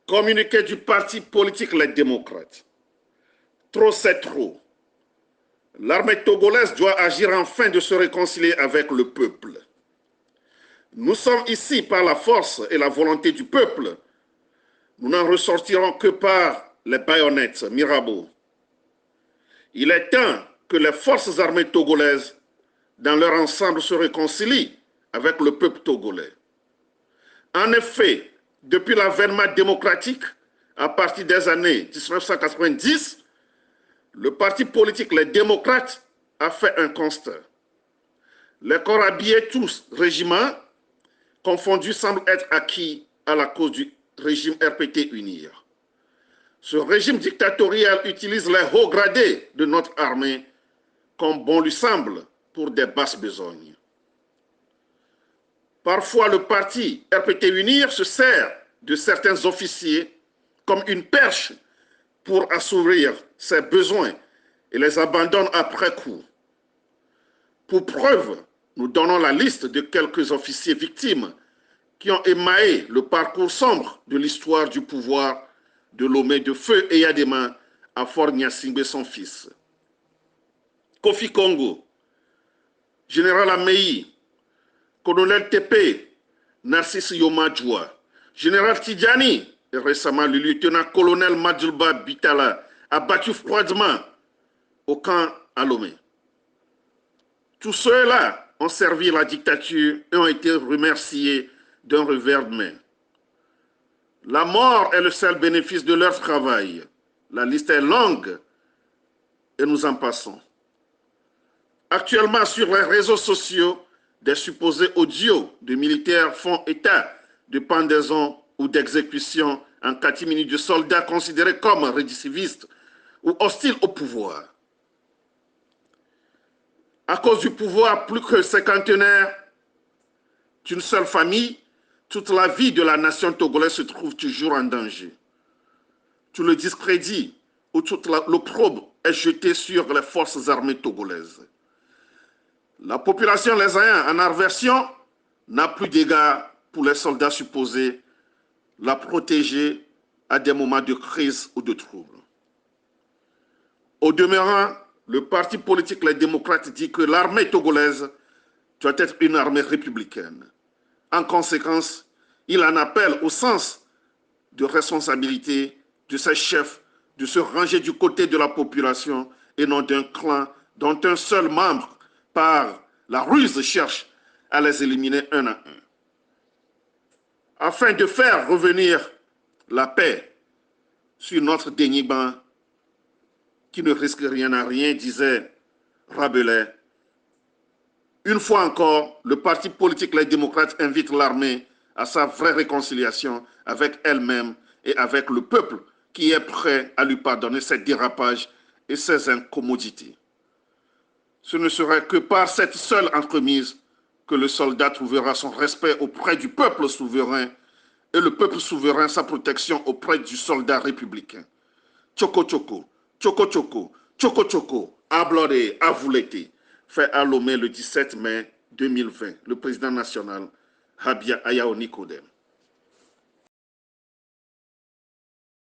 Communiqué du parti politique Les Démocrates. Trop c'est trop. L'armée togolaise doit agir afin de se réconcilier avec le peuple. Nous sommes ici par la force et la volonté du peuple. Nous n'en ressortirons que par les baïonnettes Mirabeau. Il est temps que les forces armées togolaises, dans leur ensemble, se réconcilient avec le peuple togolais. En effet, depuis l'avènement démocratique, à partir des années 1990, le parti politique Les Démocrates a fait un constat. Les corps habillés tous régiments confondus semblent être acquis à la cause du régime RPT UNIR. Ce régime dictatorial utilise les hauts gradés de notre armée comme bon lui semble pour des basses besognes. Parfois, le parti RPT UNIR se sert de certains officiers comme une perche pour assouvir ses besoins et les abandonne après coup. Pour preuve, nous donnons la liste de quelques officiers victimes qui ont émaillé le parcours sombre de l'histoire du pouvoir de Lomé de Feu et Yadema à Fort Gnassingbé, son fils. Kofi Kongo, Général Ameyi, Colonel TP, Narcisse Yomadjoua, Général Tidjani et récemment le lieutenant-colonel Madjulba Bitala abattu froidement au camp à Lomé. Tous ceux-là ont servi la dictature et ont été remerciés d'un revers de main. La mort est le seul bénéfice de leur travail. La liste est longue et nous en passons. Actuellement, sur les réseaux sociaux, des supposés audios de militaires font état de pendaisons ou d'exécutions en catimini de soldats considérés comme récidivistes ou hostiles au pouvoir. À cause du pouvoir plus que cinquantenaire d'une seule famille, toute la vie de la nation togolaise se trouve toujours en danger. Tout le discrédit ou toute l'opprobre est jeté sur les forces armées togolaises. La population les ayant en aversion n'a plus d'égard pour les soldats supposés la protéger à des moments de crise ou de trouble. Au demeurant, le parti politique Les Démocrates dit que l'armée togolaise doit être une armée républicaine. En conséquence, il en appelle au sens de responsabilité de ses chefs de se ranger du côté de la population et non d'un clan dont un seul membre, par la ruse, cherche à les éliminer un à un. Afin de faire revenir la paix sur notre dernier banc, qui ne risque rien à rien, disait Rabelais. Une fois encore, le parti politique Les Démocrates invite l'armée à sa vraie réconciliation avec elle-même et avec le peuple qui est prêt à lui pardonner ses dérapages et ses incommodités. Ce ne serait que par cette seule entremise que le soldat trouvera son respect auprès du peuple souverain et le peuple souverain sa protection auprès du soldat républicain. Tchoko Tchoko, Tchoko Tchoko, Tchoko Tchoko, Abloré, Avoulété, fait à Lomé le 17 mai 2020, le président national Habia Ayao Nicodème.